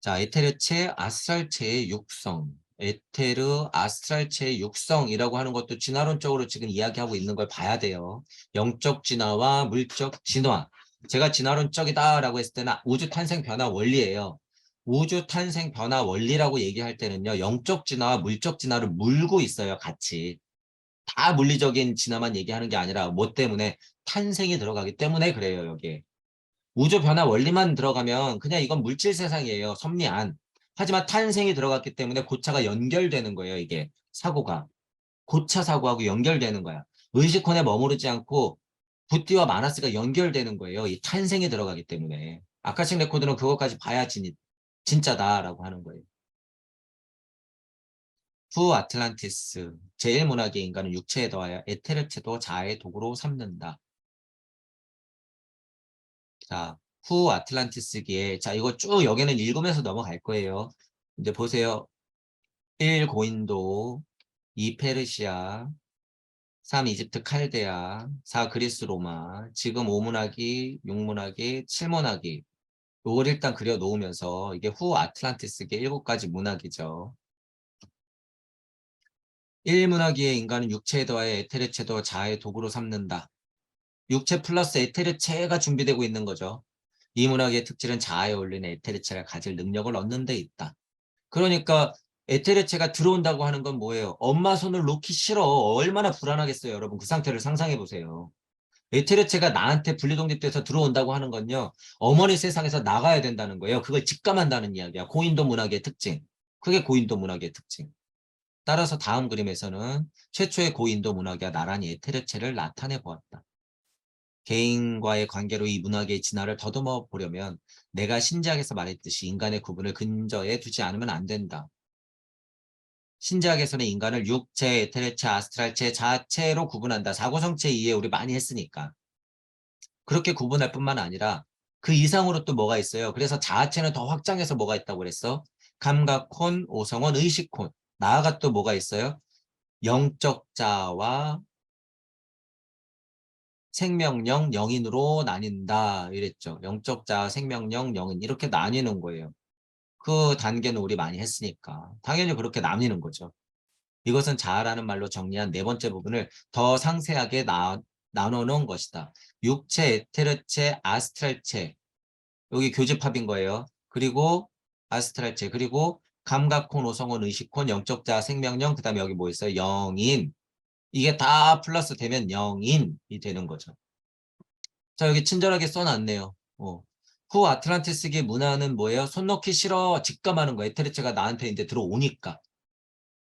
자, 에테르체 아스트랄체의 육성. 에테르 아스트랄체의 육성이라고 하는 것도 진화론적으로 지금 이야기하고 있는 걸 봐야 돼요. 영적 진화와 물적 진화. 제가 진화론적이다라고 했을 때는 우주 탄생 변화 원리예요. 우주 탄생 변화 원리라고 얘기할 때는요. 영적 진화와 물적 진화를 물고 있어요. 같이. 다 물리적인 진화만 얘기하는 게 아니라 뭐 때문에 탄생이 들어가기 때문에 그래요. 여기에. 우주 변화 원리만 들어가면 그냥 이건 물질 세상이에요. 섭리안. 하지만 탄생이 들어갔기 때문에 고차가 연결되는 거예요. 이게 사고가. 고차 사고하고 연결되는 거야. 의식혼에 머무르지 않고 붓띠와 마나스가 연결되는 거예요. 이 탄생이 들어가기 때문에. 아카식 레코드는 그것까지 봐야 진짜다라고 하는 거예요. 후 아틀란티스. 제1문학의 인간은 육체에 더하여 에테르체도 자아의 도구로 삼는다. 자, 후 아틀란티스기에, 자, 이거 쭉 여기는 읽으면서 넘어갈 거예요. 이제 보세요. 1. 고인도, 2. 페르시아, 3. 이집트 칼데아, 4. 그리스 로마, 지금 5문학이, 6문학이, 7문학이, 요걸 일단 그려 놓으면서 이게 후 아틀란티스기의 7가지 문학이죠. 1문학기의 인간은 육체에 더하여 에테르체도 자아의 도구로 삼는다. 육체 플러스 에테르체가 준비되고 있는 거죠. 이 문학의 특질은 자아에 어울리는 에테르체를 가질 능력을 얻는 데 있다. 그러니까 에테르체가 들어온다고 하는 건 뭐예요? 엄마 손을 놓기 싫어. 얼마나 불안하겠어요, 여러분. 그 상태를 상상해 보세요. 에테르체가 나한테 분리독립돼서 들어온다고 하는 건요. 어머니 세상에서 나가야 된다는 거예요. 그걸 직감한다는 이야기야. 고인도 문학의 특징. 그게 고인도 문학의 특징. 따라서 다음 그림에서는 최초의 고인도 문학이 나란히 에테르체를 나타내 보았다. 개인과의 관계로 이 문학의 진화를 더듬어 보려면 내가 신지학에서 말했듯이 인간의 구분을 근저에 두지 않으면 안 된다. 신지학에서는 인간을 육체, 에테르체, 아스트랄체, 자체로 구분한다. 사고성체 이해 우리 많이 했으니까. 그렇게 구분할 뿐만 아니라 그 이상으로 또 뭐가 있어요. 그래서 자아체는 더 확장해서 뭐가 있다고 그랬어? 감각혼, 오성혼, 의식혼. 나아가 또 뭐가 있어요? 영적 자와 생명령, 영인으로 나뉜다 이랬죠. 영적 자, 생명령, 영인 이렇게 나뉘는 거예요. 그 단계는 우리 많이 했으니까 당연히 그렇게 나뉘는 거죠. 이것은 자아라는 말로 정리한 네 번째 부분을 더 상세하게 나눠 놓은 것이다. 육체, 에테르체, 아스트랄체 여기 교집합인 거예요. 그리고 아스트랄체 그리고 감각혼, 오성혼, 의식혼, 영적 자, 생명령 그 다음에 여기 뭐 있어요? 영인 이게 다 플러스 되면 영인이 되는 거죠. 자, 여기 친절하게 써놨네요. 후 아틀란티스기 문화는 뭐예요? 손 놓기 싫어. 직감하는 거. 에테르체가 나한테 이제 들어오니까.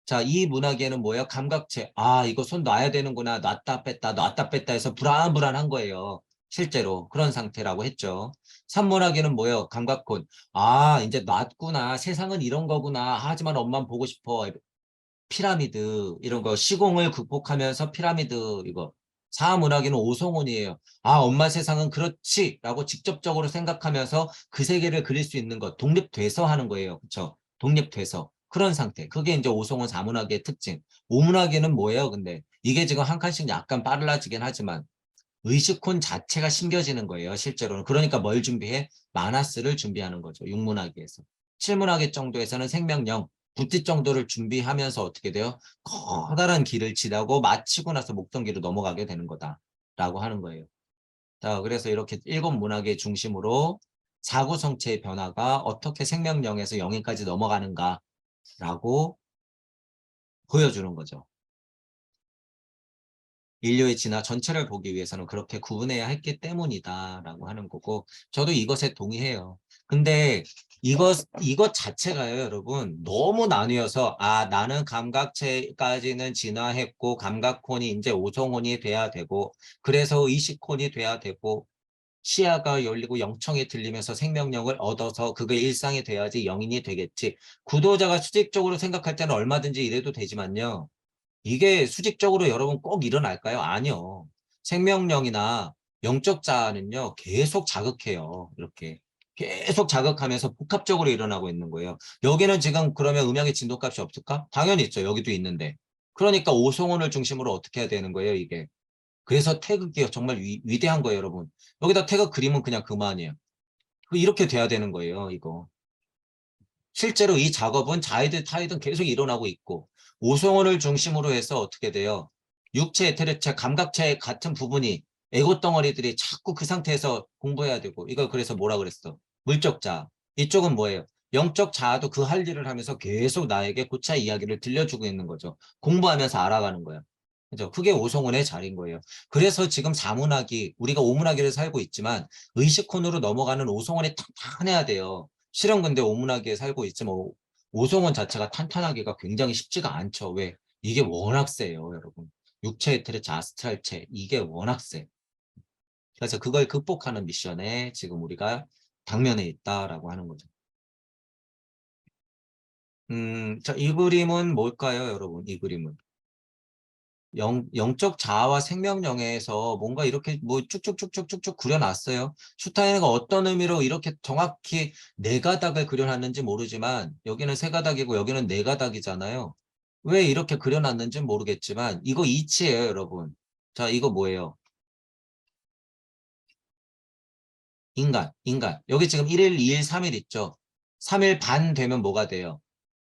자, 이 문화계는 뭐예요? 감각체. 아, 이거 손 놔야 되는구나. 놨다 뺐다 해서 불안불안한 거예요. 실제로. 그런 상태라고 했죠. 산문화계는 뭐예요? 감각혼. 아, 이제 놨구나. 세상은 이런 거구나. 하지만 엄만 보고 싶어. 피라미드 이런 거 시공을 극복하면서 피라미드 이거 사문학에는 오성훈이에요. 아 엄마 세상은 그렇지 라고 직접적으로 생각하면서 그 세계를 그릴 수 있는 것 독립돼서 하는 거예요. 그렇죠? 독립돼서 그런 상태 그게 이제 오성훈 사문학의 특징. 오문학에는 뭐예요? 근데 이게 지금 한 칸씩 약간 빨라지긴 하지만 의식혼 자체가 심겨지는 거예요. 실제로는. 그러니까 뭘 준비해? 마나스를 준비하는 거죠. 육문학에서. 칠문학의 정도에서는 생명령, 부티 정도를 준비하면서 어떻게 돼요? 커다란 길을 지나고 마치고 나서 목동기로 넘어가게 되는 거다라고 하는 거예요. 자, 그래서 이렇게 일곱 문학의 중심으로 사구성체의 변화가 어떻게 생명령에서 영인까지 넘어가는가라고 보여주는 거죠. 인류의 진화 전체를 보기 위해서는 그렇게 구분해야 했기 때문이다라고 하는 거고 저도 이것에 동의해요. 근데 이것 자체가요, 여러분 너무 나뉘어서 아 나는 감각체까지는 진화했고 감각혼이 이제 오성혼이 돼야 되고 그래서 의식혼이 돼야 되고 시야가 열리고 영청이 들리면서 생명력을 얻어서 그게 일상이 돼야지 영인이 되겠지. 구도자가 수직적으로 생각할 때는 얼마든지 이래도 되지만요. 이게 수직적으로 여러분 꼭 일어날까요? 아니요. 생명력이나 영적 자아는요, 계속 자극해요. 이렇게. 계속 자극하면서 복합적으로 일어나고 있는 거예요. 여기는 지금 그러면 음향의 진도값이 없을까? 당연히 있죠. 여기도 있는데. 그러니까 오성원을 중심으로 어떻게 해야 되는 거예요, 이게. 그래서 태극이 정말 위대한 거예요, 여러분. 여기다 태극 그림은 그냥 그만이에요. 이렇게 돼야 되는 거예요, 이거. 실제로 이 작업은 자이든 타이든 계속 일어나고 있고 오송원을 중심으로 해서 어떻게 돼요? 육체, 에테르체, 감각체 같은 부분이 에고 덩어리들이 자꾸 그 상태에서 공부해야 되고 이걸 그래서 뭐라 그랬어? 물적 자아. 이쪽은 뭐예요? 영적 자아도 그 할 일을 하면서 계속 나에게 고차 이야기를 들려주고 있는 거죠. 공부하면서 알아가는 거예요. 그죠? 그게 오송원의 자리인 거예요. 그래서 지금 사문학이 우리가 오문학위를 살고 있지만 의식혼으로 넘어가는 오송원이 탄탄해야 돼요. 실은 근데 오문학위에 살고 있지만 오송원 자체가 탄탄하기가 굉장히 쉽지가 않죠. 왜? 이게 워낙 세요, 여러분. 육체의 트레치, 아스트랄체 이게 워낙 세. 그래서 그걸 극복하는 미션에 지금 우리가 당면에 있다라고 하는 거죠. 자, 이 그림은 뭘까요, 여러분? 이 그림은. 영적 자아와 생명령에서 뭔가 이렇게 뭐 쭉쭉쭉쭉쭉쭉 그려놨어요. 슈타인가 어떤 의미로 이렇게 정확히 네 가닥을 그려놨는지 모르지만 여기는 세 가닥이고 여기는 네 가닥이잖아요. 왜 이렇게 그려놨는지 모르겠지만 이거 이치예요, 여러분. 자, 이거 뭐예요? 인간. 여기 지금 1일, 2일, 3일 있죠? 3일 반 되면 뭐가 돼요?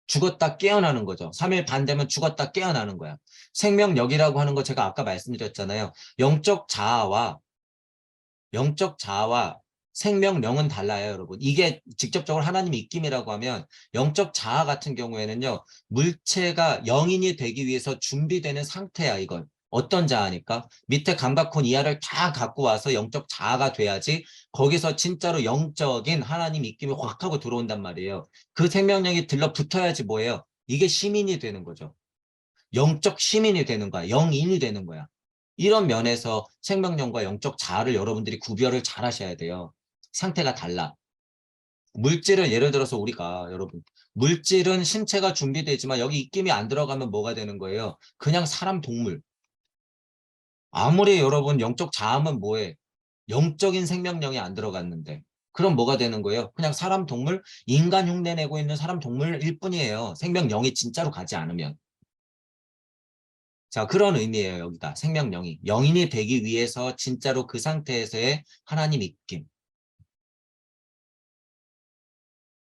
죽었다 깨어나는 거죠. 3일 반 되면 죽었다 깨어나는 거야. 생명력이라고 하는 거 제가 아까 말씀드렸잖아요. 영적 자아와 생명령은 달라요, 여러분. 이게 직접적으로 하나님의 입김이라고 하면 영적 자아 같은 경우에는요. 물체가 영인이 되기 위해서 준비되는 상태야, 이건. 어떤 자아니까? 밑에 감각혼 이하를 다 갖고 와서 영적 자아가 돼야지 거기서 진짜로 영적인 하나님 입김이 확 하고 들어온단 말이에요. 그 생명력이 들러붙어야지 뭐예요? 이게 시민이 되는 거죠. 영적 시민이 되는 거야. 영인이 되는 거야. 이런 면에서 생명력과 영적 자아를 여러분들이 구별을 잘 하셔야 돼요. 상태가 달라. 물질을 예를 들어서 우리가 여러분 물질은 신체가 준비되지만 여기 입김이 안 들어가면 뭐가 되는 거예요? 그냥 사람 동물. 아무리 여러분 영적 자아면 뭐해? 영적인 생명력이 안 들어갔는데 그럼 뭐가 되는 거예요? 그냥 사람 동물, 인간 흉내 내고 있는 사람 동물일 뿐이에요. 생명력이 진짜로 가지 않으면. 자, 그런 의미예요, 여기다. 생명령이. 영인이 되기 위해서 진짜로 그 상태에서의 하나님 입김.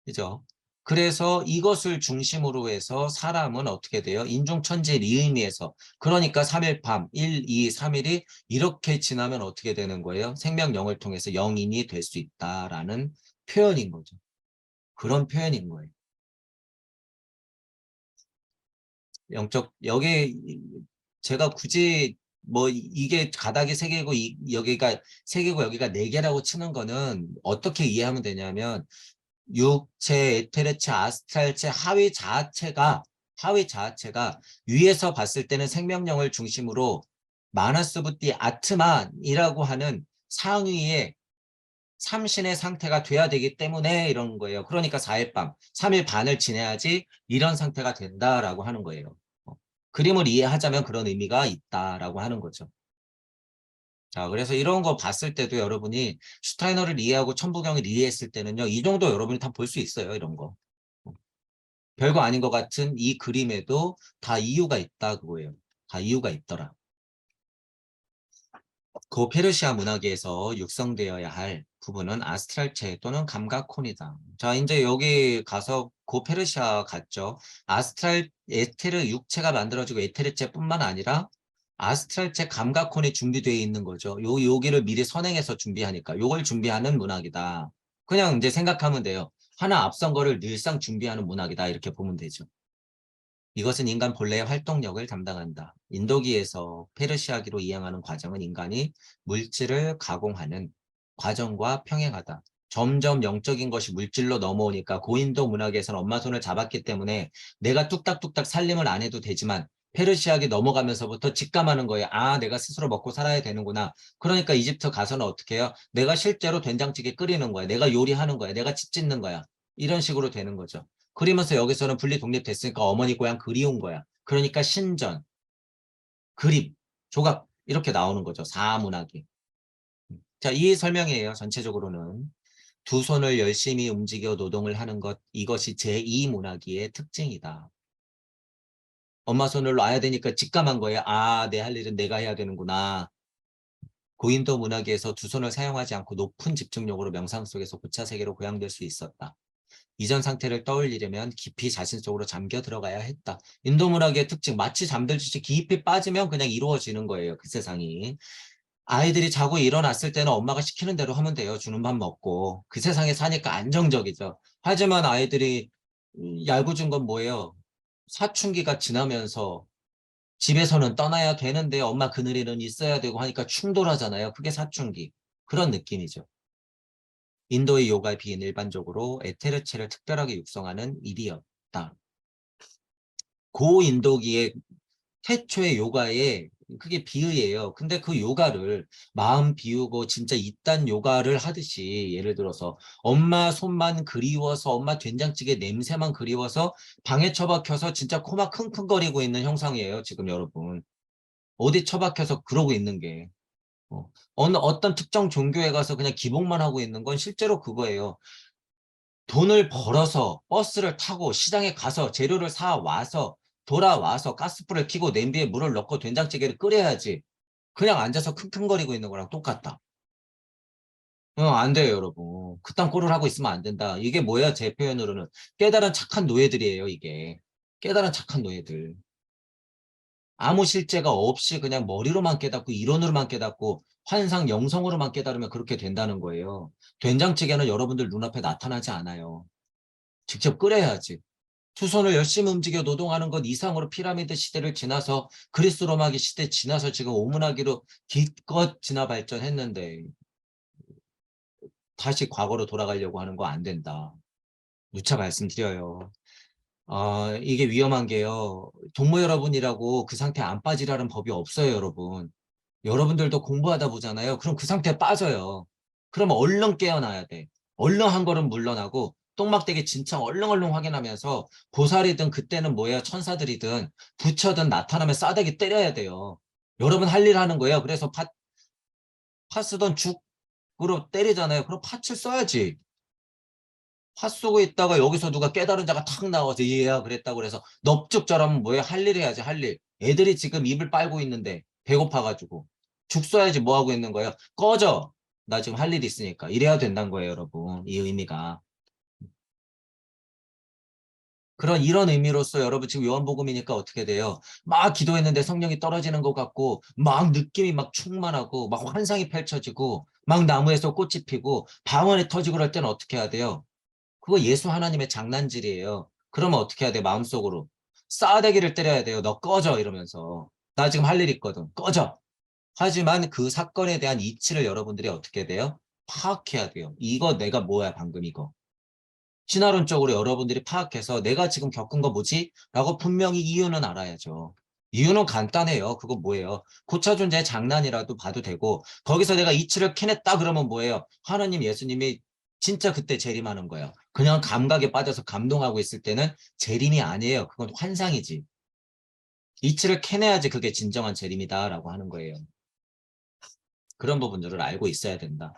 그죠? 그래서 이것을 중심으로 해서 사람은 어떻게 돼요? 인중천지 이 의미에서. 그러니까 3일 밤, 1, 2, 3일이 이렇게 지나면 어떻게 되는 거예요? 생명령을 통해서 영인이 될 수 있다라는 표현인 거죠. 그런 표현인 거예요. 여기 제가 굳이 뭐 이게 가닥이 세 개고 여기가 세 개고 여기가 네 개라고 치는 거는 어떻게 이해하면 되냐면 육체, 에테르체, 아스트랄체, 하위 자체가 위에서 봤을 때는 생명력을 중심으로 마나스부티 아트만이라고 하는 상위의 삼신의 상태가 돼야 되기 때문에 이런 거예요. 그러니까 4일 밤, 3일 반을 지내야지 이런 상태가 된다라고 하는 거예요. 그림을 이해하자면 그런 의미가 있다라고 하는 거죠. 자, 그래서 이런 거 봤을 때도 여러분이 슈타이너를 이해하고 천부경을 이해했을 때는요, 이 정도 여러분이 다 볼 수 있어요, 이런 거. 별거 아닌 것 같은 이 그림에도 다 이유가 있다, 그거예요. 다 이유가 있더라. 고페르시아 문화계에서 육성되어야 할 부분은 아스트랄체 또는 감각혼이다. 자, 이제 여기 가서 고페르시아 갔죠. 에테르 육체가 만들어지고 에테르체뿐만 아니라 아스트랄체 감각혼이 준비되어 있는 거죠. 여기를 미리 선행해서 준비하니까 요걸 준비하는 문학이다. 그냥 이제 생각하면 돼요. 하나 앞선 거를 늘상 준비하는 문학이다. 이렇게 보면 되죠. 이것은 인간 본래의 활동력을 담당한다. 인도기에서 페르시아기로 이행하는 과정은 인간이 물질을 가공하는 과정과 평행하다. 점점 영적인 것이 물질로 넘어오니까 고인도 문학에서는 엄마 손을 잡았기 때문에 내가 뚝딱뚝딱 살림을 안 해도 되지만 페르시아기 넘어가면서부터 직감하는 거예요. 아, 내가 스스로 먹고 살아야 되는구나. 그러니까 이집트 가서는 어떻게 해요? 내가 실제로 된장찌개 끓이는 거야. 내가 요리하는 거야. 내가 집 짓는 거야. 이런 식으로 되는 거죠. 그리면서 여기서는 분리 독립됐으니까 어머니 고향 그리운 거야. 그러니까 신전, 그림, 조각 이렇게 나오는 거죠. 사문학이. 자, 이 설명이에요. 전체적으로는. 두 손을 열심히 움직여 노동을 하는 것, 이것이 제2문학기의 특징이다. 엄마 손을 놔야 되니까 직감한 거예요. 아, 내 할 일은 내가 해야 되는구나. 고인도 문학에서 두 손을 사용하지 않고 높은 집중력으로 명상 속에서 고차 세계로 고양될 수 있었다. 이전 상태를 떠올리려면 깊이 자신 속으로 잠겨 들어가야 했다. 인도 문학의 특징, 마치 잠들듯이 깊이 빠지면 그냥 이루어지는 거예요. 그 세상이. 아이들이 자고 일어났을 때는 엄마가 시키는 대로 하면 돼요. 주는 밥 먹고. 그 세상에 사니까 안정적이죠. 하지만 아이들이 얄궂은 건 뭐예요? 사춘기가 지나면서 집에서는 떠나야 되는데 엄마 그늘에는 있어야 되고 하니까 충돌하잖아요. 그게 사춘기. 그런 느낌이죠. 인도의 요가 비인 일반적으로 에테르체를 특별하게 육성하는 일이었다. 고인도기의 태초의 요가에 그게 비의예요. 근데 그 요가를 마음 비우고 진짜 이딴 요가를 하듯이 예를 들어서 엄마 손만 그리워서 엄마 된장찌개 냄새만 그리워서 방에 처박혀서 진짜 코막 킁킁거리고 있는 형상이에요. 지금 여러분. 어디 처박혀서 그러고 있는 게. 어떤 특정 종교에 가서 그냥 기복만 하고 있는 건 실제로 그거예요. 돈을 벌어서 버스를 타고 시장에 가서 재료를 사 와서 돌아와서 가스불을 켜고 냄비에 물을 넣고 된장찌개를 끓여야지. 그냥 앉아서 킁킁거리고 있는 거랑 똑같다. 안 돼요, 여러분. 그딴 꼴을 하고 있으면 안 된다. 이게 뭐야, 제 표현으로는. 깨달은 착한 노예들이에요, 이게. 깨달은 착한 노예들. 아무 실제가 없이 그냥 머리로만 깨닫고 이론으로만 깨닫고 환상 영성으로만 깨달으면 그렇게 된다는 거예요. 된장찌개는 여러분들 눈앞에 나타나지 않아요. 직접 끓여야지. 투손을 열심히 움직여 노동하는 것 이상으로 피라미드 시대를 지나서 그리스 로마기 시대 지나서 지금 오문화기로 기껏 진화 발전했는데 다시 과거로 돌아가려고 하는 거 안 된다. 누차 말씀드려요. 이게 위험한 게요. 동무 여러분이라고 그 상태 안 빠지라는 법이 없어요, 여러분. 여러분들도 공부하다 보잖아요. 그럼 그 상태에 빠져요. 그러면 얼른 깨어나야 돼. 얼른 한 걸음 물러나고 똥막대기 진짜 얼렁얼렁 확인하면서 보살이든 그때는 뭐예요? 천사들이든 부처든 나타나면 싸대기 때려야 돼요. 여러분 할 일 하는 거예요. 그래서 팥 쓰던 죽으로 때리잖아요. 그럼 팥을 써야지. 팥 쏘고 있다가 여기서 누가 깨달은 자가 탁 나와서 얘야 그랬다고 그래서 넙죽처럼 뭐예요? 할 일 해야지 할 일. 애들이 지금 입을 빨고 있는데 배고파가지고 죽 써야지 뭐 하고 있는 거예요? 꺼져. 나 지금 할 일 있으니까. 이래야 된다는 거예요, 여러분. 이 의미가. 이런 의미로서 여러분 지금 요한복음이니까 어떻게 돼요? 막 기도했는데 성령이 떨어지는 것 같고 막 느낌이 막 충만하고 막 환상이 펼쳐지고 막 나무에서 꽃이 피고 방언이 터지고 그럴 때는 어떻게 해야 돼요? 그거 예수 하나님의 장난질이에요. 그러면 어떻게 해야 돼? 마음속으로. 싸대기를 때려야 돼요. 너 꺼져 이러면서. 나 지금 할 일 있거든. 꺼져. 하지만 그 사건에 대한 이치를 여러분들이 어떻게 돼요? 파악해야 돼요. 이거 내가 뭐야 방금 이거. 신화론적으로 여러분들이 파악해서 내가 지금 겪은 거 뭐지? 라고 분명히 이유는 알아야죠. 이유는 간단해요. 그거 뭐예요? 고차 존재의 장난이라도 봐도 되고 거기서 내가 이치를 캐냈다 그러면 뭐예요? 하나님 예수님이 진짜 그때 재림하는 거예요. 그냥 감각에 빠져서 감동하고 있을 때는 재림이 아니에요. 그건 환상이지. 이치를 캐내야지 그게 진정한 재림이다라고 하는 거예요. 그런 부분들을 알고 있어야 된다.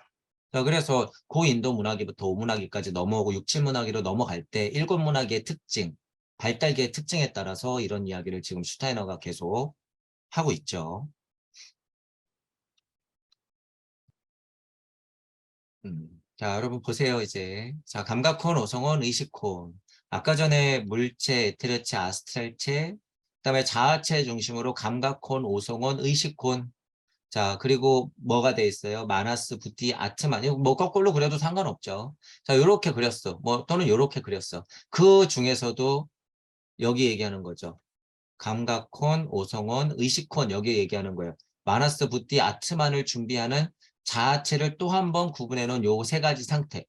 자, 그래서 고인도 문화기부터 오문화기까지 넘어오고 육칠문화기로 넘어갈 때 일곱 문화기의 특징, 발달기의 특징에 따라서 이런 이야기를 지금 슈타이너가 계속 하고 있죠. 자, 여러분 보세요, 이제. 자, 감각혼, 오성혼, 의식혼. 아까 전에 물체, 에테르체, 아스트랄체, 그다음에 자아체 중심으로 감각혼, 오성혼, 의식혼. 자, 그리고 뭐가 돼 있어요? 마나스, 부티, 아트만. 이거 뭐 거꾸로 그려도 상관없죠. 자, 요렇게 그렸어. 뭐 또는 요렇게 그렸어. 그 중에서도 여기 얘기하는 거죠. 감각혼, 오성혼, 의식혼 여기 얘기하는 거예요. 마나스, 부티, 아트만을 준비하는 자아체를 또 한 번 구분해 놓은 요 세 가지 상태.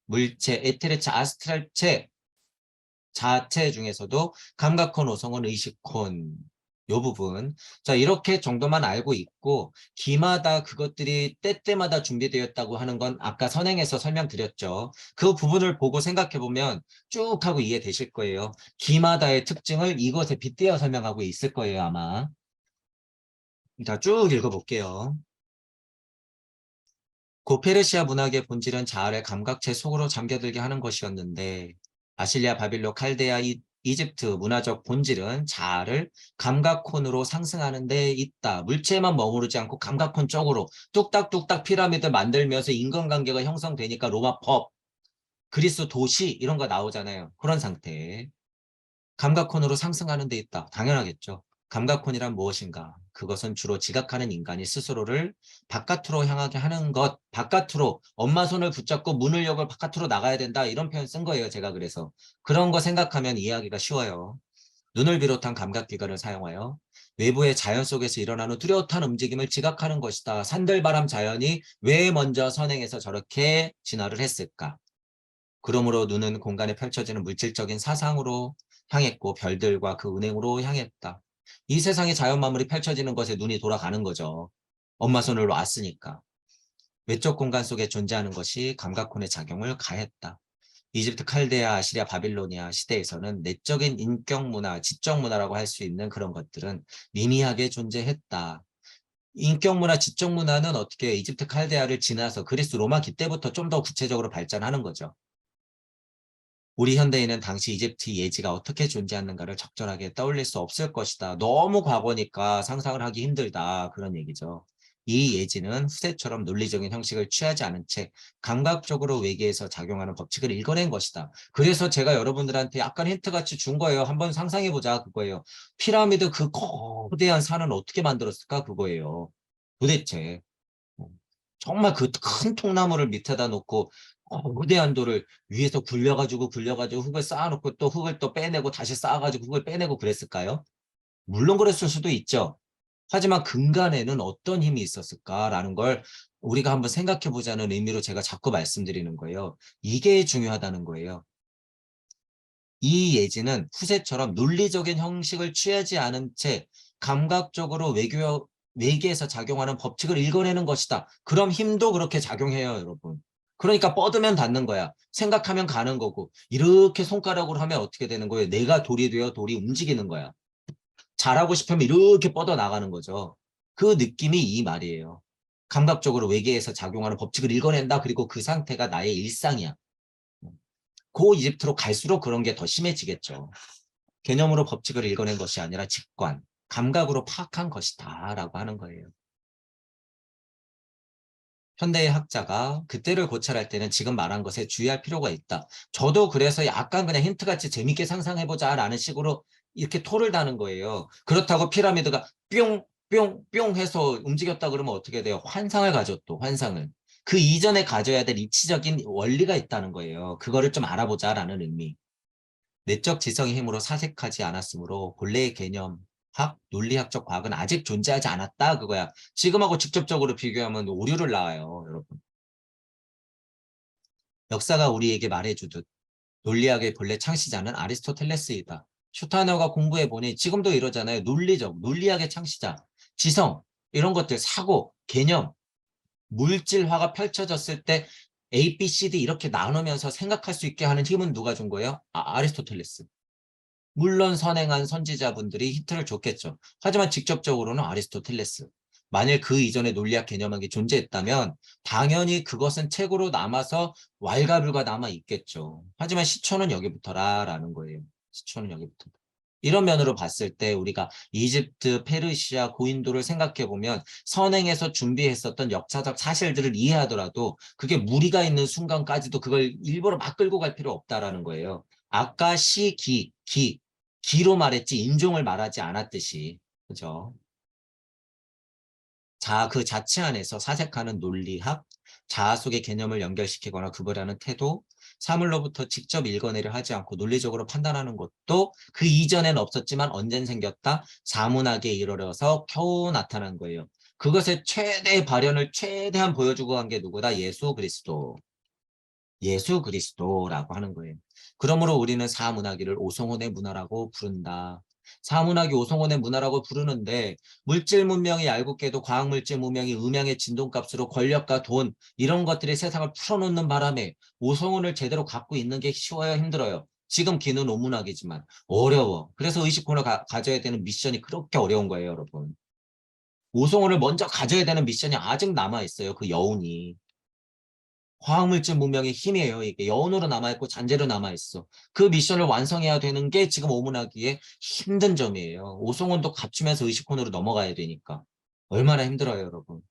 물체, 에테르체, 아스트랄체, 자체 중에서도 감각혼, 오성혼, 의식혼 요 부분. 자, 이렇게 정도만 알고 있고 기마다 그것들이 때때마다 준비되었다고 하는 건 아까 선행에서 설명드렸죠. 그 부분을 보고 생각해 보면 쭉 하고 이해되실 거예요. 기마다의 특징을 이것에 빗대어 설명하고 있을 거예요, 아마. 자, 쭉 읽어볼게요. 고페르시아 문학의 본질은 자아를 감각체 속으로 잠겨들게 하는 것이었는데 아실리아, 바빌로, 칼데아, 이집트 문화적 본질은 자아를 감각혼으로 상승하는 데 있다. 물체에만 머무르지 않고 감각혼 쪽으로 뚝딱뚝딱 피라미드 만들면서 인간관계가 형성되니까 로마 법. 그리스 도시 이런 거 나오잖아요. 그런 상태. 감각혼으로 상승하는 데 있다. 당연하겠죠. 감각혼이란 무엇인가? 그것은 주로 지각하는 인간이 스스로를 바깥으로 향하게 하는 것, 바깥으로 엄마 손을 붙잡고 문을 열고 바깥으로 나가야 된다. 이런 표현 쓴 거예요. 제가 그래서. 그런 거 생각하면 이해하기가 쉬워요. 눈을 비롯한 감각기관을 사용하여 외부의 자연 속에서 일어나는 뚜렷한 움직임을 지각하는 것이다. 산들바람 자연이 왜 먼저 선행해서 저렇게 진화를 했을까? 그러므로 눈은 공간에 펼쳐지는 물질적인 사상으로 향했고 별들과 그 운행으로 향했다. 이 세상의 자연 만물이 펼쳐지는 것에 눈이 돌아가는 거죠. 엄마 손을 놨으니까. 외적 공간 속에 존재하는 것이 감각혼의 작용을 가했다. 이집트 칼데아, 아시리아, 바빌로니아 시대에서는 내적인 인격 문화, 지적 문화라고 할 수 있는 그런 것들은 미미하게 존재했다. 인격 문화, 지적 문화는 어떻게 이집트 칼데아를 지나서 그리스 로마 기때부터 좀 더 구체적으로 발전하는 거죠. 우리 현대인은 당시 이집트 예지가 어떻게 존재하는가를 적절하게 떠올릴 수 없을 것이다. 너무 과거니까 상상을 하기 힘들다. 그런 얘기죠. 이 예지는 후세처럼 논리적인 형식을 취하지 않은 채 감각적으로 외계에서 작용하는 법칙을 읽어낸 것이다. 그래서 제가 여러분들한테 약간 힌트같이 준 거예요. 한번 상상해보자 그거예요. 피라미드 그 거대한 산은 어떻게 만들었을까 그거예요. 도대체. 정말 그 큰 통나무를 밑에다 놓고 거대한 돌을 위에서 굴려가지고 흙을 쌓아놓고 또 흙을 또 빼내고 다시 쌓아가지고 흙을 빼내고 그랬을까요? 물론 그랬을 수도 있죠. 하지만 근간에는 어떤 힘이 있었을까라는 걸 우리가 한번 생각해 보자는 의미로 제가 자꾸 말씀드리는 거예요. 이게 중요하다는 거예요. 이 예지는 후세처럼 논리적인 형식을 취하지 않은 채 감각적으로 외계에서 작용하는 법칙을 읽어내는 것이다. 그럼 힘도 그렇게 작용해요, 여러분. 그러니까 뻗으면 닿는 거야. 생각하면 가는 거고. 이렇게 손가락으로 하면 어떻게 되는 거예요? 내가 돌이 되어 돌이 움직이는 거야. 잘하고 싶으면 이렇게 뻗어 나가는 거죠. 그 느낌이 이 말이에요. 감각적으로 외계에서 작용하는 법칙을 읽어낸다. 그리고 그 상태가 나의 일상이야. 고 이집트로 갈수록 그런 게 더 심해지겠죠. 개념으로 법칙을 읽어낸 것이 아니라 직관, 감각으로 파악한 것이다 라고 하는 거예요. 현대의 학자가 그때를 고찰할 때는 지금 말한 것에 주의할 필요가 있다. 저도 그래서 약간 그냥 힌트같이 재밌게 상상해보자 라는 식으로 이렇게 토를 다는 거예요. 그렇다고 피라미드가 뿅, 뿅, 뿅 해서 움직였다 그러면 어떻게 돼요? 환상을 가져 또 환상을. 그 이전에 가져야 될 이치적인 원리가 있다는 거예요. 그거를 좀 알아보자라는 의미. 내적 지성의 힘으로 사색하지 않았으므로 본래의 개념, 학, 논리학적 과학은 아직 존재하지 않았다 그거야. 지금하고 직접적으로 비교하면 오류를 낳아요, 여러분. 역사가 우리에게 말해주듯 논리학의 본래 창시자는 아리스토텔레스이다. 슈타너가 공부해보니 지금도 이러잖아요. 논리학의 창시자, 지성, 이런 것들, 사고, 개념, 물질화가 펼쳐졌을 때 A, B, C, D 이렇게 나누면서 생각할 수 있게 하는 힘은 누가 준 거예요? 아리스토텔레스. 물론 선행한 선지자분들이 힌트를 줬겠죠. 하지만 직접적으로는 아리스토텔레스. 만일 그 이전에 논리학 개념학이 존재했다면 당연히 그것은 책으로 남아서 왈가불가 남아 있겠죠. 하지만 시초는 여기부터라라는 거예요. 시초는 여기부터. 이런 면으로 봤을 때 우리가 이집트, 페르시아, 고인도를 생각해 보면 선행해서 준비했었던 역사적 사실들을 이해하더라도 그게 무리가 있는 순간까지도 그걸 일부러 막 끌고 갈 필요 없다라는 거예요. 아까 기로 말했지 인종을 말하지 않았듯이. 그죠? 자, 그 자체 안에서 사색하는 논리학, 자아 속의 개념을 연결시키거나 구별하는 태도, 사물로부터 직접 읽어내려 하지 않고 논리적으로 판단하는 것도 그 이전엔 없었지만 언젠 생겼다. 사문학에 이르러서 겨우 나타난 거예요. 그것의 최대 발현을 최대한 보여주고 간 게 누구다? 예수 그리스도. 예수 그리스도라고 하는 거예요. 그러므로 우리는 사문화기를 오송혼의 문화라고 부른다. 사문화기 오송혼의 문화라고 부르는데 물질 문명이 얄궂게도 과학물질 문명이 음양의 진동값으로 권력과 돈 이런 것들이 세상을 풀어놓는 바람에 오송혼을 제대로 갖고 있는 게 쉬워요 힘들어요. 지금 기는 오문학이지만 어려워. 그래서 의식혼을 가져야 되는 미션이 그렇게 어려운 거예요 여러분. 오송혼을 먼저 가져야 되는 미션이 아직 남아있어요. 그 여운이. 화학물질 문명의 힘이에요. 이게 여운으로 남아있고 잔재로 남아있어. 그 미션을 완성해야 되는 게 지금 오문하기에 힘든 점이에요. 오송원도 갖추면서 의식혼으로 넘어가야 되니까. 얼마나 힘들어요, 여러분.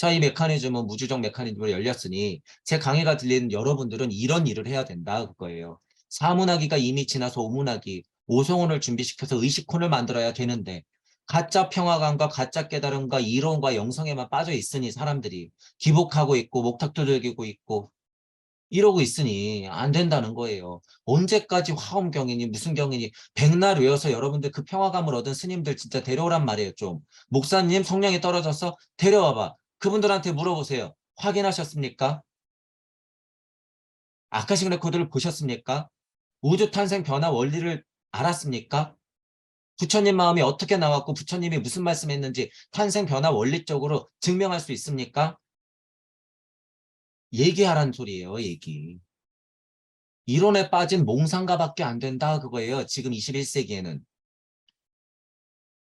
자, 이 메커니즘은 무주적 메커니즘으로 열렸으니 제 강의가 들리는 여러분들은 이런 일을 해야 된다 그거예요. 사문화기가 이미 지나서 오문화기, 오송훈을 준비시켜서 의식혼을 만들어야 되는데 가짜 평화감과 가짜 깨달음과 이론과 영성에만 빠져 있으니 사람들이 기복하고 있고 목탁도 들기고 있고 이러고 있으니 안 된다는 거예요. 언제까지 화엄경이니 무슨 경이니 백날 외워서 여러분들 그 평화감을 얻은 스님들 진짜 데려오란 말이에요. 좀 목사님 성령이 떨어져서 데려와봐. 그분들한테 물어보세요. 확인하셨습니까? 아카식 레코드를 보셨습니까? 우주 탄생 변화 원리를 알았습니까? 부처님 마음이 어떻게 나왔고 부처님이 무슨 말씀했는지 탄생 변화 원리적으로 증명할 수 있습니까? 얘기하란 소리예요. 얘기. 이론에 빠진 몽상가밖에 안 된다 그거예요. 지금 21세기에는.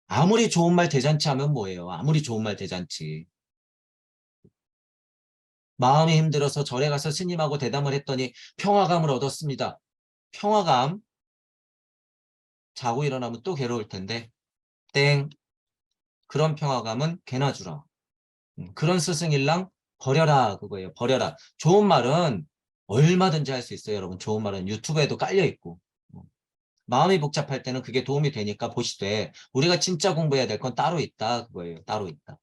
아무리 좋은 말 대잔치 하면 뭐예요. 아무리 좋은 말 대잔치. 마음이 힘들어서 절에 가서 스님하고 대담을 했더니 평화감을 얻었습니다. 평화감? 자고 일어나면 또 괴로울 텐데. 땡. 그런 평화감은 개나 주라. 그런 스승일랑 버려라 그거예요. 버려라. 좋은 말은 얼마든지 할 수 있어요. 여러분. 좋은 말은 유튜브에도 깔려 있고. 마음이 복잡할 때는 그게 도움이 되니까 보시되 우리가 진짜 공부해야 될 건 따로 있다 그거예요. 따로 있다.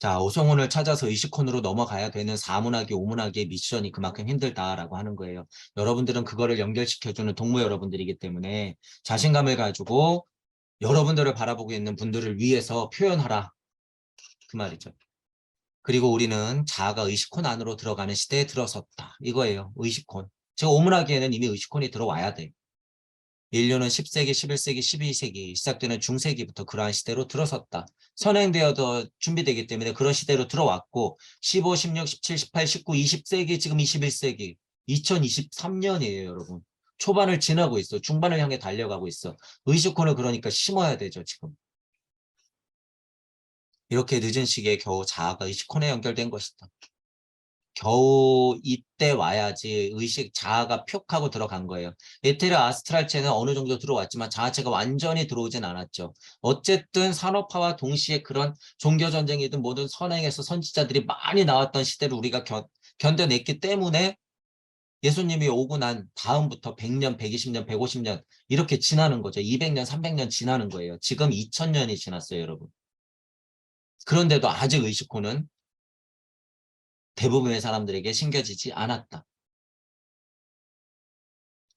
자, 오성훈을 찾아서 의식혼으로 넘어가야 되는 사문학의 오문학의 미션이 그만큼 힘들다라고 하는 거예요. 여러분들은 그거를 연결시켜주는 동무 여러분들이기 때문에 자신감을 가지고 여러분들을 바라보고 있는 분들을 위해서 표현하라. 그 말이죠. 그리고 우리는 자아가 의식혼 안으로 들어가는 시대에 들어섰다. 이거예요. 의식혼. 제가 오문학기에는 이미 의식혼이 들어와야 돼. 인류는 10세기, 11세기, 12세기 시작되는 중세기부터 그러한 시대로 들어섰다. 선행되어도 준비되기 때문에 그런 시대로 들어왔고 15, 16, 17, 18, 19, 20세기 지금 21세기 2023년이에요 여러분. 초반을 지나고 있어. 중반을 향해 달려가고 있어. 의식혼을 그러니까 심어야 되죠 지금. 이렇게 늦은 시기에 겨우 자아가 의식혼에 연결된 것이다. 겨우 이때 와야지 의식 자아가 푹 하고 들어간 거예요. 에테르 아스트랄체는 어느 정도 들어왔지만 자아체가 완전히 들어오진 않았죠. 어쨌든 산업화와 동시에 그런 종교전쟁이든 모든 선행에서 선지자들이 많이 나왔던 시대를 우리가 견뎌냈기 때문에 예수님이 오고 난 다음부터 100년, 120년, 150년 이렇게 지나는 거죠. 200년, 300년 지나는 거예요. 지금 2000년이 지났어요, 여러분. 그런데도 아직 의식호는 대부분의 사람들에게 심겨지지 않았다.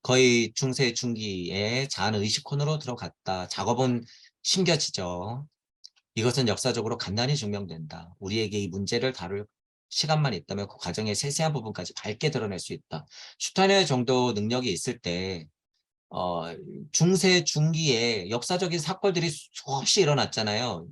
거의 중세 중기에 자아는 의식혼으로 들어갔다. 작업은 심겨지죠. 이것은 역사적으로 간단히 증명된다. 우리에게 이 문제를 다룰 시간만 있다면 그 과정의 세세한 부분까지 밝게 드러낼 수 있다. 슈타이너 정도 능력이 있을 때 어, 중세 중기에 역사적인 사건들이 수없이 일어났잖아요.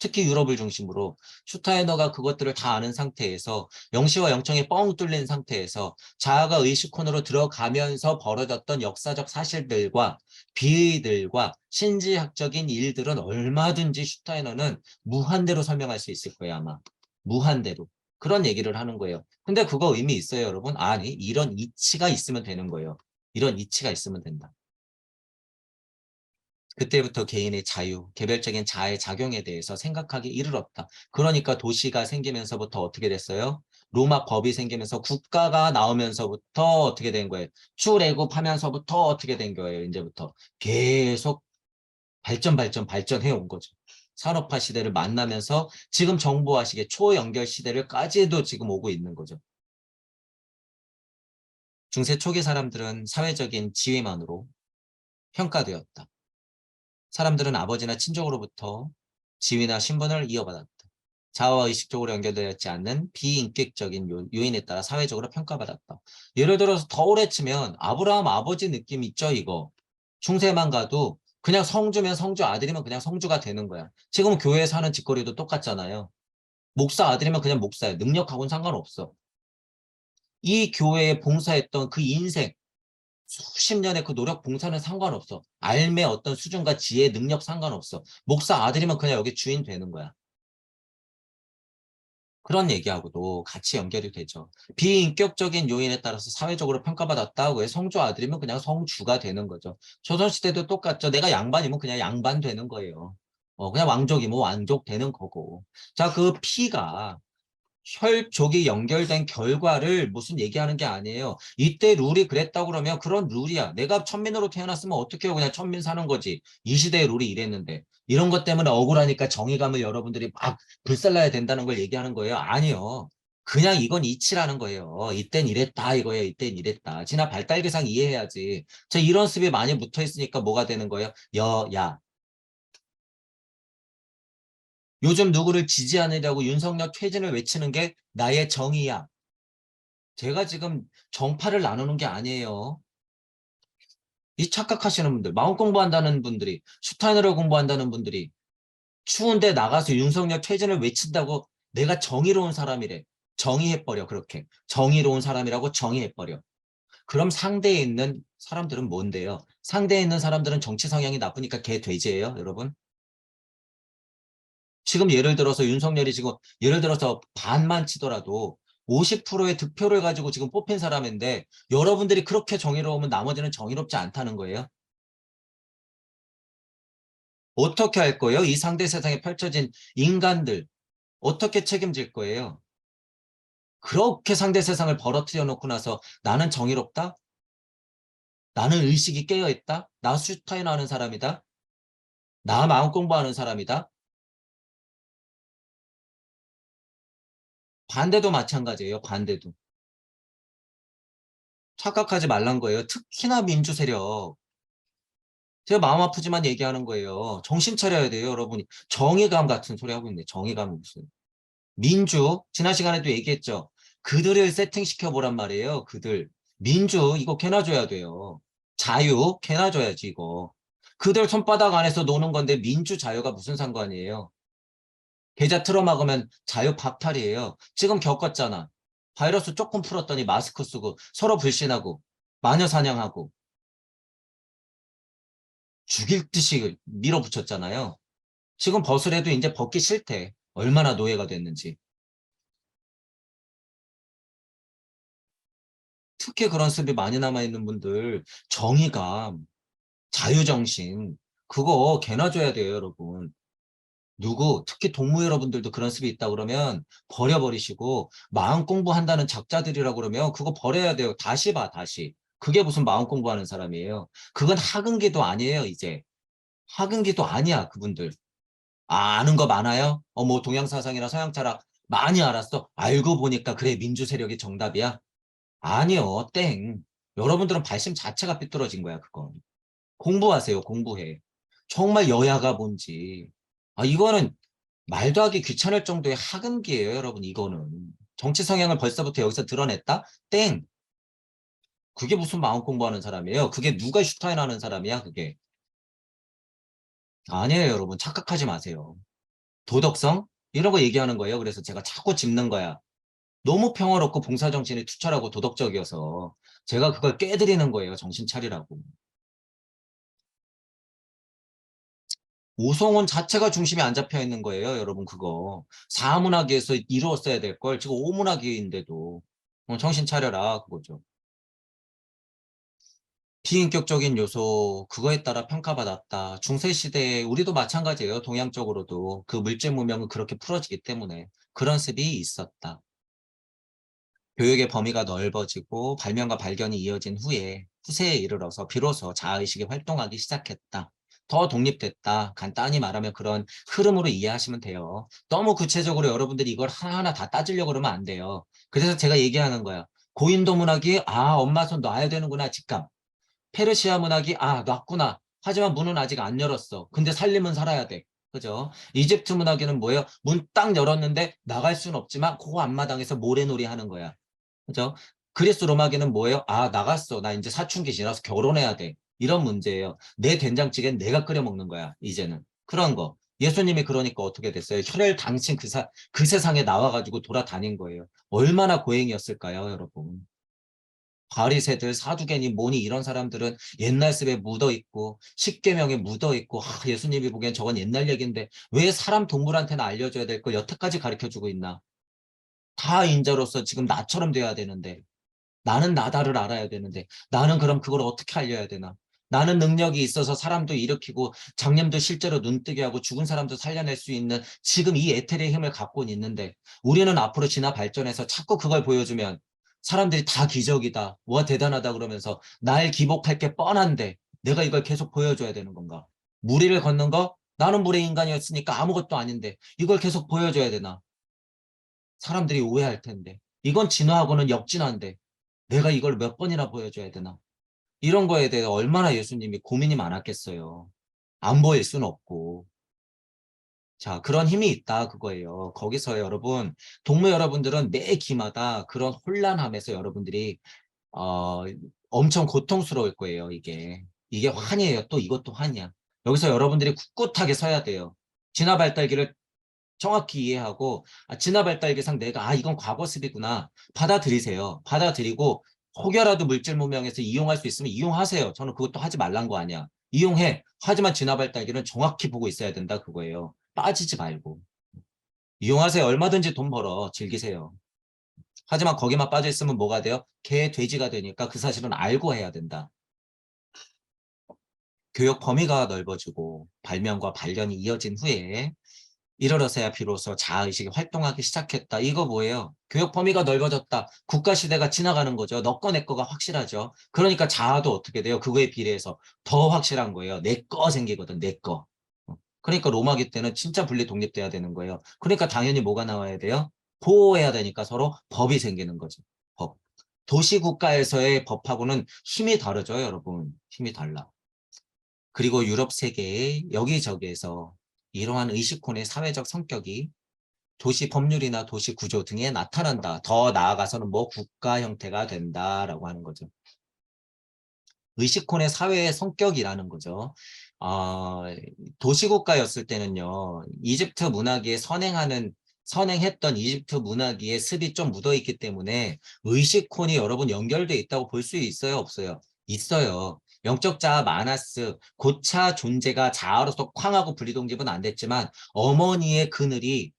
특히 유럽을 중심으로 슈타이너가 그것들을 다 아는 상태에서 영시와 영청이 뻥 뚫린 상태에서 자아가 의식혼으로 들어가면서 벌어졌던 역사적 사실들과 비의들과 신지학적인 일들은 얼마든지 슈타이너는 무한대로 설명할 수 있을 거예요 아마. 무한대로. 그런 얘기를 하는 거예요. 근데 그거 의미 있어요 여러분? 아니 이런 이치가 있으면 되는 거예요. 이런 이치가 있으면 된다. 그때부터 개인의 자유, 개별적인 자아의 작용에 대해서 생각하기 이르렀다. 그러니까 도시가 생기면서부터 어떻게 됐어요? 로마 법이 생기면서 국가가 나오면서부터 어떻게 된 거예요? 출애굽하면서부터 어떻게 된 거예요? 이제부터 계속 발전해 온 거죠. 산업화 시대를 만나면서 지금 정보화 시대, 초연결 시대를까지도 지금 오고 있는 거죠. 중세 초기 사람들은 사회적인 지위만으로 평가되었다. 사람들은 아버지나 친족으로부터 지위나 신분을 이어받았다. 자아와 의식적으로 연결되었지 않는 비인격적인 요인에 따라 사회적으로 평가받았다. 예를 들어서 더 오래 치면 아브라함 아버지 느낌 있죠 이거. 중세만 가도 그냥 성주면 성주 아들이면 그냥 성주가 되는 거야. 지금 교회에서 하는 짓거리도 똑같잖아요. 목사 아들이면 그냥 목사야. 능력하고는 상관없어. 이 교회에 봉사했던 그 인생 수십 년의 그 노력 봉사는 상관없어. 삶의 어떤 수준과 지혜, 능력 상관없어. 목사 아들이면 그냥 여기 주인 되는 거야. 그런 얘기하고도 같이 연결이 되죠. 비인격적인 요인에 따라서 사회적으로 평가받았다고 해 성주 아들이면 그냥 성주가 되는 거죠. 조선시대도 똑같죠. 내가 양반이면 그냥 양반 되는 거예요. 그냥 왕족이면 왕족 되는 거고. 자, 그 피가 혈족이 연결된 결과를 무슨 얘기하는 게 아니에요. 이때 룰이 그랬다고 그러면 그런 룰이야. 내가 천민으로 태어났으면 어떻게 해요? 그냥 천민 사는 거지. 이 시대의 룰이 이랬는데. 이런 것 때문에 억울하니까 정의감을 여러분들이 막 불살라야 된다는 걸 얘기하는 거예요. 아니요. 그냥 이건 이치라는 거예요. 이땐 이랬다 이거예요. 이땐 이랬다. 지나 발달계상 이해해야지. 저 이런 습이 많이 붙어 있으니까 뭐가 되는 거예요? 야. 요즘 누구를 지지하느냐고 윤석열 퇴진을 외치는 게 나의 정의야. 제가 지금 정파를 나누는 게 아니에요. 이 착각하시는 분들, 마음 공부한다는 분들이, 슈타인으로 공부한다는 분들이 추운데 나가서 윤석열 퇴진을 외친다고 내가 정의로운 사람이래. 정의해버려, 그렇게. 정의로운 사람이라고 정의해버려. 그럼 상대에 있는 사람들은 뭔데요? 상대에 있는 사람들은 정치 성향이 나쁘니까 개 돼지예요, 여러분? 지금 예를 들어서 윤석열이 지금 예를 들어서 반만 치더라도 50%의 득표를 가지고 지금 뽑힌 사람인데 여러분들이 그렇게 정의로우면 나머지는 정의롭지 않다는 거예요. 어떻게 할 거예요? 이 상대 세상에 펼쳐진 인간들 어떻게 책임질 거예요? 그렇게 상대 세상을 벌어뜨려 놓고 나서 나는 정의롭다? 나는 의식이 깨어있다? 나 슈타인 하는 사람이다? 나 마음 공부하는 사람이다? 반대도 마찬가지예요. 반대도. 착각하지 말란 거예요. 특히나 민주 세력. 제가 마음 아프지만 얘기하는 거예요. 정신 차려야 돼요, 여러분이. 정의감 같은 소리 하고 있네. 정의감 무슨. 민주, 지난 시간에도 얘기했죠. 그들을 세팅시켜 보란 말이에요. 그들. 민주, 이거 개나 줘야 돼요. 자유, 개나 줘야지, 이거. 그들 손바닥 안에서 노는 건데 민주 자유가 무슨 상관이에요. 계좌 틀어막으면 자유 박탈이에요. 지금 겪었잖아. 바이러스 조금 풀었더니 마스크 쓰고 서로 불신하고 마녀 사냥하고 죽일 듯이 밀어붙였잖아요. 지금 벗으래도 이제 벗기 싫대. 얼마나 노예가 됐는지. 특히 그런 습이 많이 남아있는 분들 정의감, 자유정신 그거 개나 줘야 돼요, 여러분. 누구 특히 동무 여러분들도 그런 습이 있다 그러면 버려버리시고 마음 공부한다는 작자들이라고 그러면 그거 버려야 돼요. 다시 봐, 다시. 그게 무슨 마음 공부하는 사람이에요. 그건 학은기도 아니에요, 이제. 학은기도 아니야, 그분들. 아는 거 많아요? 뭐 동양사상이나 서양철학 많이 알았어? 알고 보니까 그래 민주 세력이 정답이야? 아니요, 땡. 여러분들은 발심 자체가 삐뚤어진 거야, 그건. 공부하세요, 공부해. 정말 여야가 뭔지. 이거는 말도 하기 귀찮을 정도의 학은기예요, 여러분, 이거는. 정치 성향을 벌써부터 여기서 드러냈다? 땡. 그게 무슨 마음 공부하는 사람이에요? 그게 누가 슈타인 하는 사람이야, 그게. 아니에요, 여러분. 착각하지 마세요. 도덕성? 이런 거 얘기하는 거예요. 그래서 제가 자꾸 짚는 거야. 너무 평화롭고 봉사정신이 투철하고 도덕적이어서 제가 그걸 깨드리는 거예요. 정신 차리라고. 오성원 자체가 중심이 안 잡혀 있는 거예요. 여러분 그거. 사문학에서 이루었어야 될 걸 지금 오문학인데도 정신 차려라 그거죠. 비인격적인 요소 그거에 따라 평가받았다. 중세시대에 우리도 마찬가지예요. 동양적으로도 그 물질 문명은 그렇게 풀어지기 때문에 그런 습이 있었다. 교육의 범위가 넓어지고 발명과 발견이 이어진 후에 후세에 이르러서 비로소 자아의식이 활동하기 시작했다. 더 독립됐다. 간단히 말하면 그런 흐름으로 이해하시면 돼요. 너무 구체적으로 여러분들이 이걸 하나하나 다 따지려고 그러면 안 돼요. 그래서 제가 얘기하는 거야. 고인도 문학이 엄마 손 놔야 되는구나 직감. 페르시아 문학이 놨구나. 하지만 문은 아직 안 열었어. 근데 살림은 살아야 돼. 그죠? 이집트 문학에는 뭐예요? 문 딱 열었는데 나갈 수는 없지만 그 앞마당에서 모래놀이 하는 거야. 그죠? 그리스 로마계는 뭐예요? 나갔어. 나 이제 사춘기 지나서 결혼해야 돼. 이런 문제예요. 내 된장찌개는 내가 끓여 먹는 거야, 이제는. 그런 거. 예수님이 그러니까 어떻게 됐어요? 혈혈 당신 그 세상에 나와가지고 돌아다닌 거예요. 얼마나 고행이었을까요, 여러분? 바리새들, 사두개니, 뭐니 이런 사람들은 옛날 습에 묻어있고 십계명에 묻어있고 예수님이 보기엔 저건 옛날 얘기인데 왜 사람 동물한테는 알려줘야 될 걸 여태까지 가르쳐주고 있나? 다 인자로서 지금 나처럼 돼야 되는데 나는 나다를 알아야 되는데 나는 그럼 그걸 어떻게 알려야 되나? 나는 능력이 있어서 사람도 일으키고 장님도 실제로 눈뜨게 하고 죽은 사람도 살려낼 수 있는 지금 이 에테르의 힘을 갖고 있는데 우리는 앞으로 진화 발전해서 자꾸 그걸 보여주면 사람들이 다 기적이다. 와 대단하다 그러면서 날 기복할 게 뻔한데 내가 이걸 계속 보여줘야 되는 건가? 무리를 걷는 거? 나는 물의 인간이었으니까 아무것도 아닌데 이걸 계속 보여줘야 되나? 사람들이 오해할 텐데. 이건 진화하고는 역진화인데 내가 이걸 몇 번이나 보여줘야 되나? 이런 거에 대해 얼마나 예수님이 고민이 많았겠어요. 안 보일 수는 없고. 자, 그런 힘이 있다 그거예요. 거기서 여러분, 동무 여러분들은 매 기마다 그런 혼란함에서 여러분들이 어, 엄청 고통스러울 거예요, 이게. 이게 환이에요. 또 이것도 환이야. 여기서 여러분들이 꿋꿋하게 서야 돼요. 진화 발달기를 정확히 이해하고 진화 발달기상 내가 이건 과거습이구나. 받아들이세요. 받아들이고 혹여라도 물질 문명에서 이용할 수 있으면 이용하세요. 저는 그것도 하지 말란 거 아니야. 이용해. 하지만 진화 발달기는 정확히 보고 있어야 된다 그거예요. 빠지지 말고. 이용하세요. 얼마든지 돈 벌어. 즐기세요. 하지만 거기만 빠져 있으면 뭐가 돼요? 개, 돼지가 되니까 그 사실은 알고 해야 된다. 교육 범위가 넓어지고 발명과 발견이 이어진 후에 이르러서야 비로소 자아의식이 활동하기 시작했다. 이거 뭐예요? 교육 범위가 넓어졌다. 국가시대가 지나가는 거죠. 너 거 내 거가 확실하죠. 그러니까 자아도 어떻게 돼요? 그거에 비례해서 더 확실한 거예요. 내 거 생기거든. 내 거. 그러니까 로마기 때는 진짜 분리 독립돼야 되는 거예요. 그러니까 당연히 뭐가 나와야 돼요? 보호해야 되니까 서로 법이 생기는 거죠. 법. 도시국가에서의 법하고는 힘이 다르죠, 여러분. 힘이 달라. 그리고 유럽 세계의 여기저기에서 이러한 의식혼의 사회적 성격이 도시 법률이나 도시 구조 등에 나타난다. 더 나아가서는 뭐 국가 형태가 된다라고 하는 거죠. 의식혼의 사회의 성격이라는 거죠. 도시국가였을 때는요, 이집트 문화기에 선행했던 이집트 문화기의 습이 좀 묻어있기 때문에 의식혼이 여러분 연결돼 있다고 볼 수 있어요, 없어요? 있어요. 영적 자아 마나스, 고차 존재가 자아로서 쾅하고 분리독립은 안 됐지만 어머니의 그늘이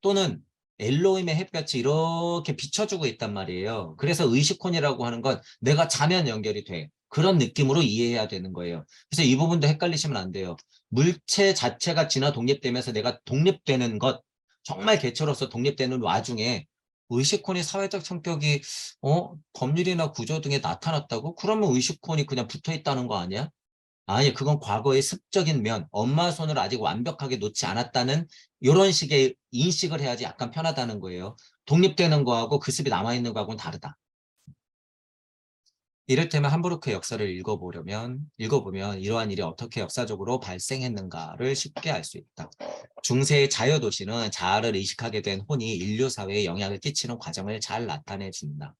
또는 엘로힘의 햇볕이 이렇게 비춰주고 있단 말이에요. 그래서 의식혼이라고 하는 건 내가 자면 연결이 돼. 그런 느낌으로 이해해야 되는 거예요. 그래서 이 부분도 헷갈리시면 안 돼요. 물체 자체가 진화 독립되면서 내가 독립되는 것, 정말 개체로서 독립되는 와중에 의식혼이 사회적 성격이 법률이나 구조 등에 나타났다고? 그러면 의식혼이 그냥 붙어 있다는 거 아니야? 아니, 그건 과거의 습적인 면, 엄마 손을 아직 완벽하게 놓지 않았다는 이런 식의 인식을 해야지 약간 편하다는 거예요. 독립되는 거하고 그 습이 남아있는 거하고는 다르다. 이를테면 함부르크의 역사를 읽어보면 이러한 일이 어떻게 역사적으로 발생했는가를 쉽게 알 수 있다. 중세의 자유도시는 자아를 의식하게 된 혼이 인류 사회에 영향을 끼치는 과정을 잘 나타내 준다.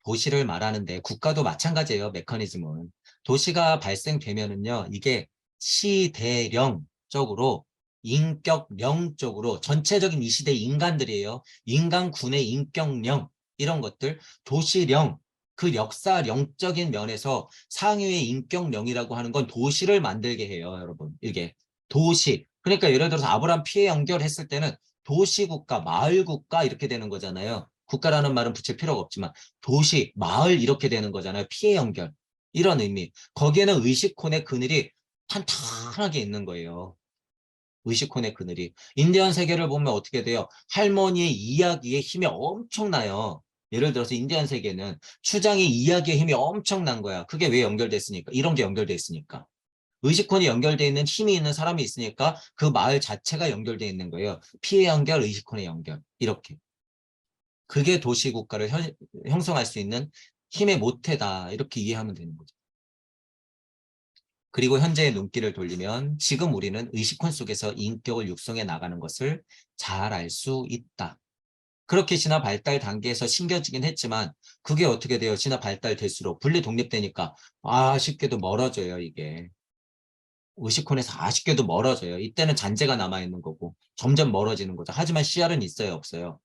도시를 말하는데 국가도 마찬가지예요. 메커니즘은. 도시가 발생되면은요. 이게 시대령적으로 인격령적으로 전체적인 이 시대 인간들이에요. 인간군의 인격령 이런 것들 도시령 그 역사령적인 면에서 상위의 인격령이라고 하는 건 도시를 만들게 해요. 여러분 이게 도시 그러니까 예를 들어서 아브라함 피해 연결했을 때는 도시국가 마을국가 이렇게 되는 거잖아요. 국가라는 말은 붙일 필요가 없지만 도시, 마을 이렇게 되는 거잖아요. 피해 연결. 이런 의미. 거기에는 의식혼의 그늘이 탄탄하게 있는 거예요. 의식혼의 그늘이. 인디언 세계를 보면 어떻게 돼요? 할머니의 이야기의 힘이 엄청나요. 예를 들어서 인디언 세계는 추장의 이야기의 힘이 엄청난 거야. 그게 왜 연결됐으니까? 이런 게 연결돼 있으니까. 의식혼이 연결돼 있는 힘이 있는 사람이 있으니까 그 마을 자체가 연결돼 있는 거예요. 피해 연결, 의식혼의 연결. 이렇게. 그게 도시국가를 형성할 수 있는 힘의 모태다. 이렇게 이해하면 되는 거죠. 그리고 현재의 눈길을 돌리면 지금 우리는 의식혼 속에서 인격을 육성해 나가는 것을 잘 알 수 있다. 그렇게 진화 발달 단계에서 심겨지긴 했지만 그게 어떻게 돼요? 진화 발달될수록 분리 독립되니까 아쉽게도 멀어져요. 이게. 의식혼에서 아쉽게도 멀어져요. 이때는 잔재가 남아있는 거고 점점 멀어지는 거죠. 하지만 씨알은 있어요? 없어요?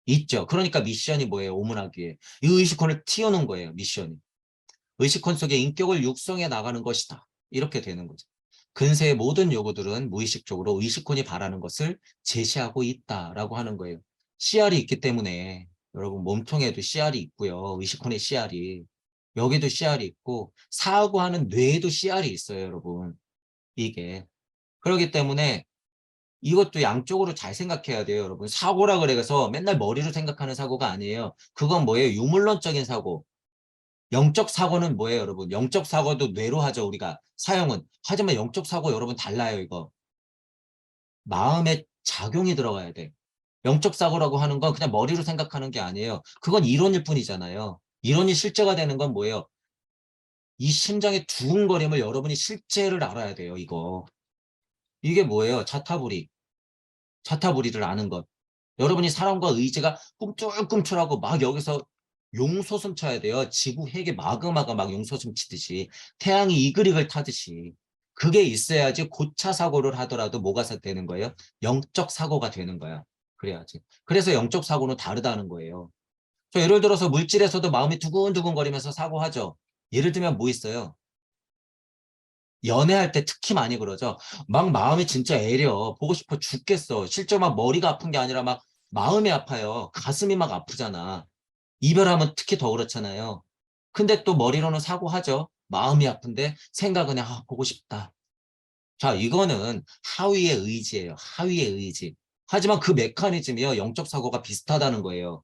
있죠. 그러니까 미션이 뭐예요? 오문하기 위해. 이 의식혼을 틔우는 거예요. 미션이. 의식혼 속에 인격을 육성해 나가는 것이다. 이렇게 되는 거죠. 근세의 모든 요구들은 무의식적으로 의식혼이 바라는 것을 제시하고 있다라고 하는 거예요. 씨알이 있기 때문에 여러분 몸통에도 씨알이 있고요. 의식혼의 씨알이. 여기도 CR이 있고 사고하는 뇌에도 CR이 있어요, 여러분. 이게. 그렇기 때문에 이것도 양쪽으로 잘 생각해야 돼요, 여러분. 사고라 그래서 맨날 머리로 생각하는 사고가 아니에요. 그건 뭐예요? 유물론적인 사고. 영적 사고는 뭐예요, 여러분? 영적 사고도 뇌로 하죠, 우리가 사용은. 하지만 영적 사고 여러분 달라요, 이거. 마음에 작용이 들어가야 돼. 영적 사고라고 하는 건 그냥 머리로 생각하는 게 아니에요. 그건 이론일 뿐이잖아요. 이론이 실제가 되는 건 뭐예요? 이 심장의 두근거림을 여러분이 실제를 알아야 돼요, 이거. 이게 뭐예요? 자타부리를 아는 것. 여러분이 사람과 의지가 꿈틀꿈틀하고 막 여기서 용솟음 쳐야 돼요. 지구 핵의 마그마가 막 용솟음 치듯이. 태양이 이글이글 타듯이. 그게 있어야지 고차 사고를 하더라도 뭐가 되는 거예요? 영적 사고가 되는 거야. 그래야지. 그래서 영적 사고는 다르다는 거예요. 저 예를 들어서 물질에서도 마음이 두근두근거리면서 사고하죠. 예를 들면 뭐 있어요? 연애할 때 특히 많이 그러죠. 막 마음이 진짜 애려. 보고 싶어 죽겠어. 실제 막 머리가 아픈 게 아니라 막 마음이 아파요. 가슴이 막 아프잖아. 이별하면 특히 더 그렇잖아요. 근데 또 머리로는 사고하죠. 마음이 아픈데 생각은 보고 싶다. 자, 이거는 하위의 의지예요. 하위의 의지. 하지만 그 메커니즘이요. 영적 사고가 비슷하다는 거예요.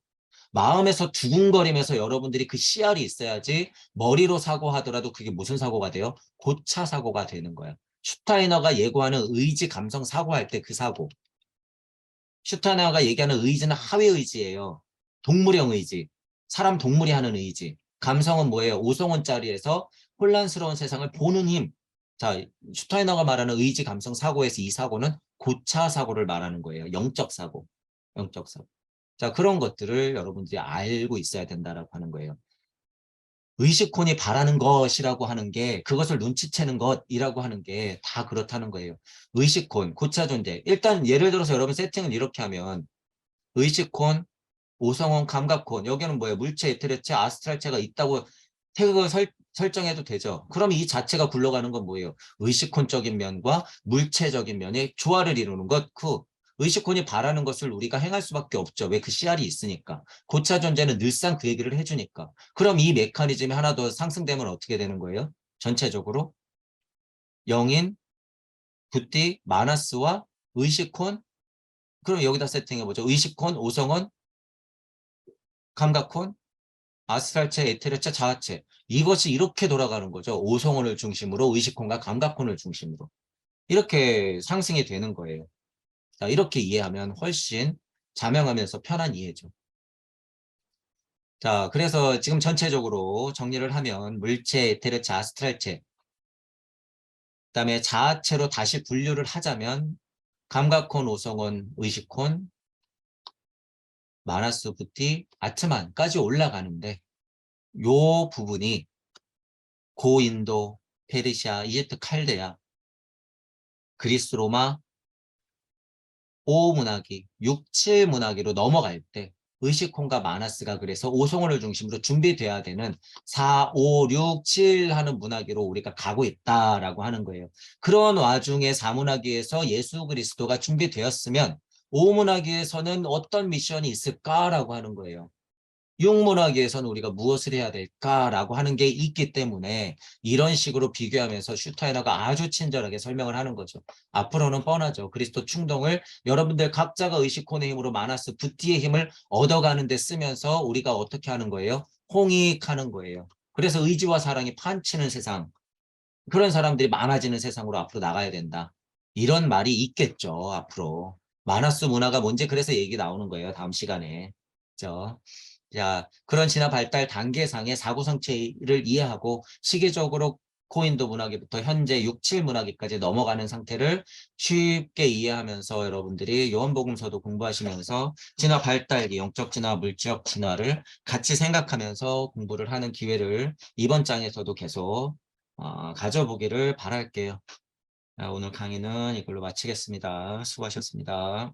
마음에서 두근거리면서 여러분들이 그 CR이 있어야지 머리로 사고하더라도 그게 무슨 사고가 돼요? 고차 사고가 되는 거예요. 슈타이너가 예고하는 의지 감성 사고할 때 그 사고. 슈타이너가 얘기하는 의지는 하위 의지예요. 동물형 의지. 사람 동물이 하는 의지. 감성은 뭐예요? 오성원짜리에서 혼란스러운 세상을 보는 힘. 자, 슈타이너가 말하는 의지 감성 사고에서 이 사고는 고차 사고를 말하는 거예요. 영적 사고. 영적 사고. 자, 그런 것들을 여러분들이 알고 있어야 된다라고 하는 거예요. 의식혼이 바라는 것이라고 하는 게 그것을 눈치채는 것이라고 하는 게 다 그렇다는 거예요. 의식혼, 고차 존재. 일단 예를 들어서 여러분 세팅을 이렇게 하면 의식혼, 오성혼, 감각혼. 여기는 뭐예요? 물체, 에테르체, 아스트랄체가 있다고 태그를 설정해도 되죠. 그럼 이 자체가 굴러가는 건 뭐예요? 의식혼적인 면과 물체적인 면의 조화를 이루는 것. 그 의식혼이 바라는 것을 우리가 행할 수밖에 없죠. 왜? 그 씨알이 있으니까. 고차 존재는 늘상 그 얘기를 해주니까. 그럼 이 메커니즘이 하나 더 상승되면 어떻게 되는 거예요? 전체적으로 영인, 붓띠, 마나스와 의식혼. 그럼 여기다 세팅해보죠. 의식혼, 오성혼, 감각혼, 아스팔체, 에테르체, 자하체. 이것이 이렇게 돌아가는 거죠. 오성혼을 중심으로 의식혼과 감각혼을 중심으로. 이렇게 상승이 되는 거예요. 자, 이렇게 이해하면 훨씬 자명하면서 편한 이해죠. 자, 그래서 지금 전체적으로 정리를 하면 물체, 에테르체, 아스트랄체, 그다음에 자하체로 다시 분류를 하자면 감각혼, 오성혼, 의식혼, 마나스, 부티, 아트만까지 올라가는데 요 부분이 고인도, 페르시아, 이집트, 칼데야, 그리스, 로마, 5문화기, 6, 7문화기로 넘어갈 때 의식혼과 마나스가 그래서 오성원을 중심으로 준비돼야 되는 4, 5, 6, 7 하는 문화기로 우리가 가고 있다라고 하는 거예요. 그런 와중에 4문화기에서 예수 그리스도가 준비되었으면 5문화기에서는 어떤 미션이 있을까라고 하는 거예요. 육문화기에서는 우리가 무엇을 해야 될까라고 하는 게 있기 때문에 이런 식으로 비교하면서 슈타이너가 아주 친절하게 설명을 하는 거죠. 앞으로는 뻔하죠. 그리스도 충동을 여러분들 각자가 의식혼의 힘으로 마나스 부티의 힘을 얻어가는 데 쓰면서 우리가 어떻게 하는 거예요? 홍익하는 거예요. 그래서 의지와 사랑이 판치는 세상, 그런 사람들이 많아지는 세상으로 앞으로 나가야 된다. 이런 말이 있겠죠. 앞으로. 마나스 문화가 뭔지 그래서 얘기 나오는 거예요. 다음 시간에. 그죠? 자, 그런 진화 발달 단계상의 사고 성체를 이해하고 시기적으로 고인도 문화기부터 현재 6, 7 문화기까지 넘어가는 상태를 쉽게 이해하면서 여러분들이 요한복음서도 공부하시면서 진화 발달기, 영적 진화, 물적 진화를 같이 생각하면서 공부를 하는 기회를 이번 장에서도 계속 가져보기를 바랄게요. 자, 오늘 강의는 이걸로 마치겠습니다. 수고하셨습니다.